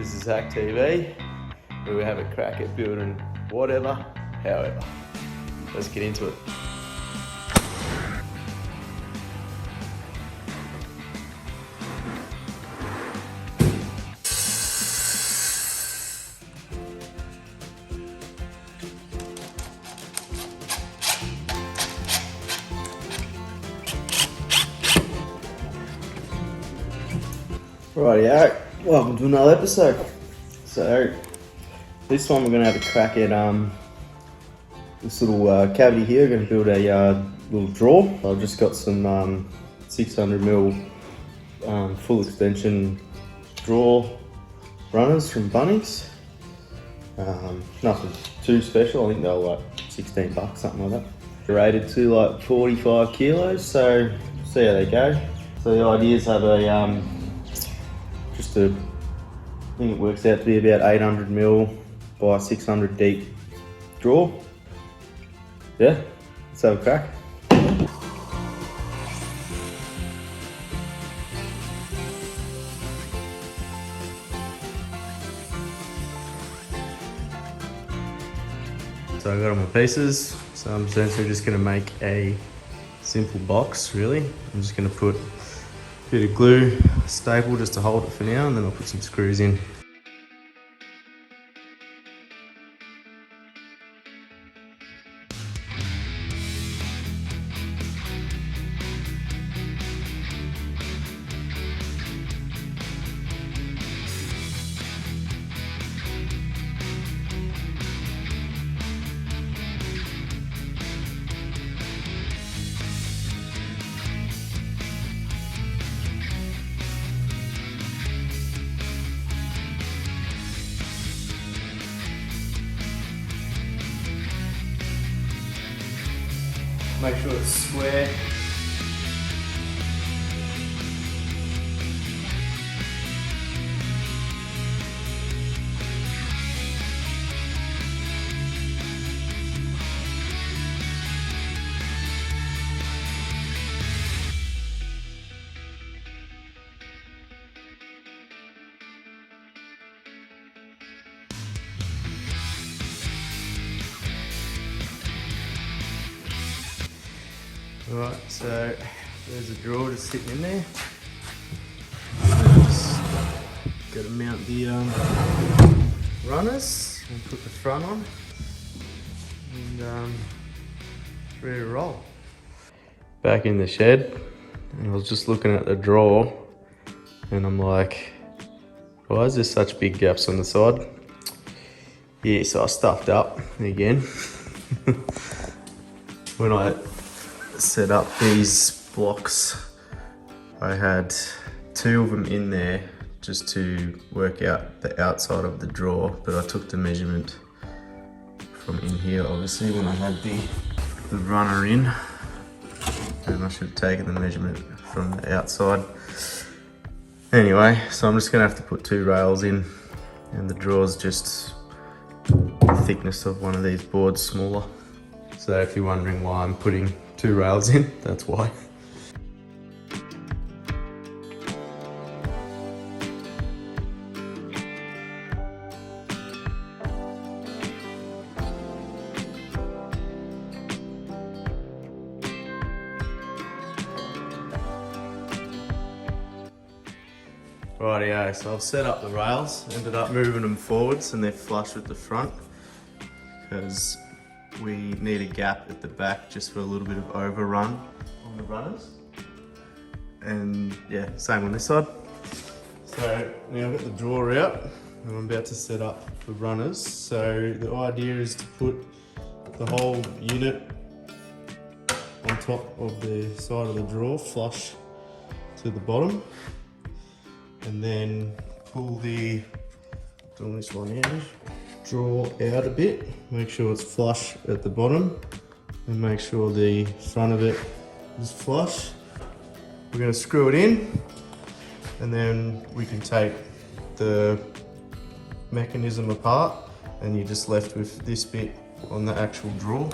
This is Hack TV, where we have a crack at building whatever, however. Let's get into it. Rightio, welcome to another episode. So, this one we're going to have a crack at this little cavity here. We're going to build a little drawer. I've just got some 600mm full extension drawer runners from Bunnings. Nothing too special, I think they were like $16, something like that. They're rated to like 45 kilos, so see how they go. So the idea is have a I think it works out to be about 800mm by 600 deep drawer. Yeah, let's have a crack. So I got all my pieces, so I'm essentially just going to make a simple box, really. I'm just going to put a bit of glue, staple just to hold it for now, and then I'll put some screws in. Make sure it's square. Right, so there's a drawer just sitting in there. Just got to mount the runners and put the front on, and ready to roll. Back in the shed, and I was just looking at the drawer, and I'm like, why is there such big gaps on the side? Yeah, so I stuffed up again. When I set up these blocks, I had 2 of them in there just to work out the outside of the drawer, but I took the measurement from in here obviously when I had the runner in, and I should have taken the measurement from the outside. Anyway, so I'm just gonna have to put 2 rails in, and the drawer's just the thickness of one of these boards smaller. So if you're wondering why I'm putting 2 rails in, that's why. Rightio, so I've set up the rails, ended up moving them forwards and they're flush with the front because we need a gap at the back just for a little bit of overrun on the runners. And yeah, same on this side. So now I've got the drawer out and I'm about to set up the runners. So the idea is to put the whole unit on top of the side of the drawer, flush to the bottom, and then pull the, doing this one here, draw out a bit, make sure it's flush at the bottom, and make sure the front of it is flush. We're going to screw it in, and then we can take the mechanism apart, and you're just left with this bit on the actual drawer.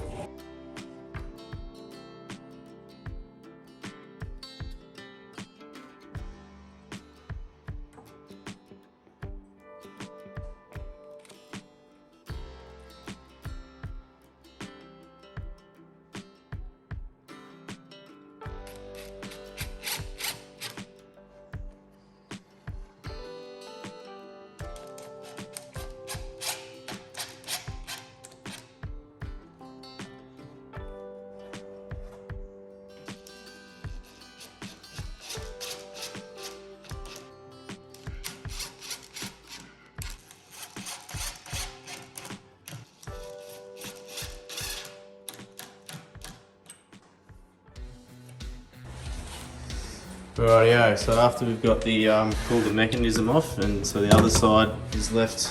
Rightio, so after we've got the pulled the mechanism off, and so the other side is left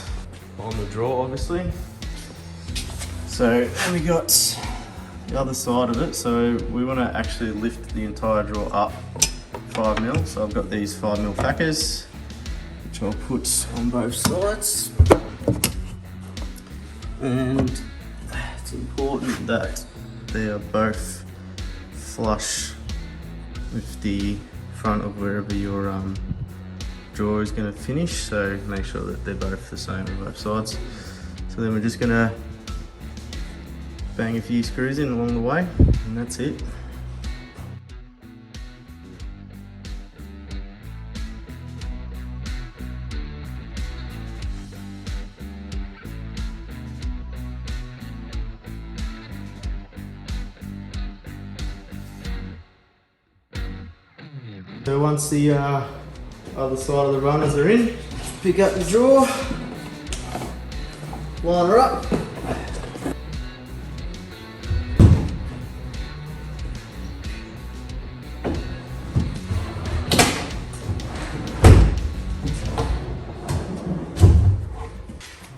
on the drawer obviously. So then we got the other side of it, so we want to actually lift the entire drawer up 5mm. So I've got these 5mm Fackers, which I'll put on both sides. And it's important that they are both flush with the front of wherever your drawer is going to finish, so make sure that they're both the same on both sides. So then we're just going to bang a few screws in along the way, and that's it. So once the other side of the runners are in, pick up the drawer, line her up.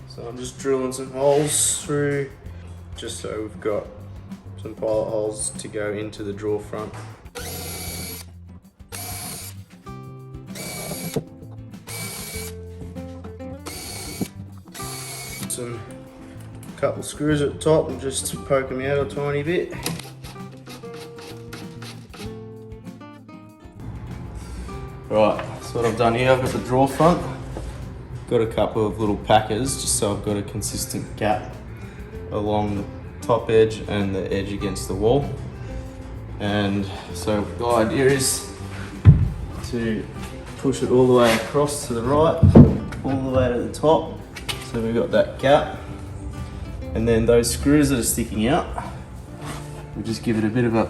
So I'm just drilling some holes through, just so we've got some pilot holes to go into the drawer front. Some couple screws at the top and just poke them out a tiny bit. Right, so what I've done here, I've got the drawer front, got a couple of little packers just so I've got a consistent gap along the top edge and the edge against the wall. And so the idea is to push it all the way across to the right, all the way to the top. So we've got that gap, and then those screws that are sticking out, we'll just give it a bit of a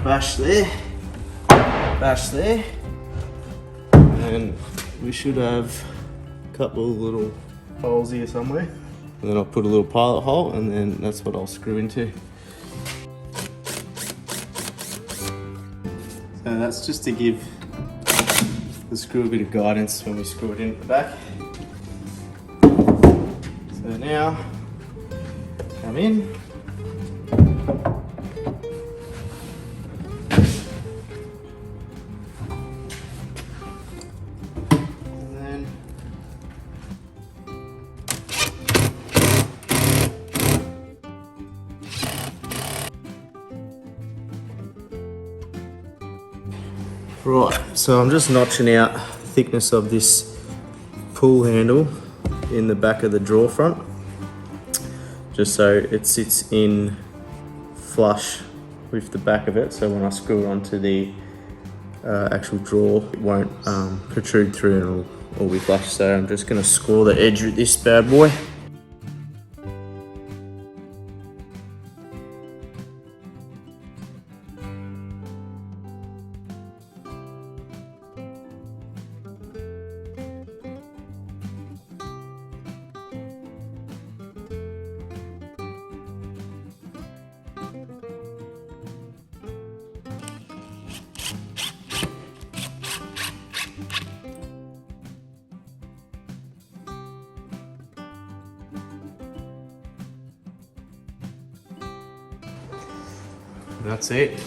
bash there, and we should have a couple of little holes here somewhere. And then I'll put a little pilot hole, and then that's what I'll screw into. So that's just to give the screw a bit of guidance when we screw it in at the back. So now, come in. And then right, so I'm just notching out the thickness of this pull handle in the back of the drawer front, just so it sits in flush with the back of it, so when I screw it onto the actual drawer it won't protrude through and it'll be flush. So I'm just going to score the edge with this bad boy. That's it.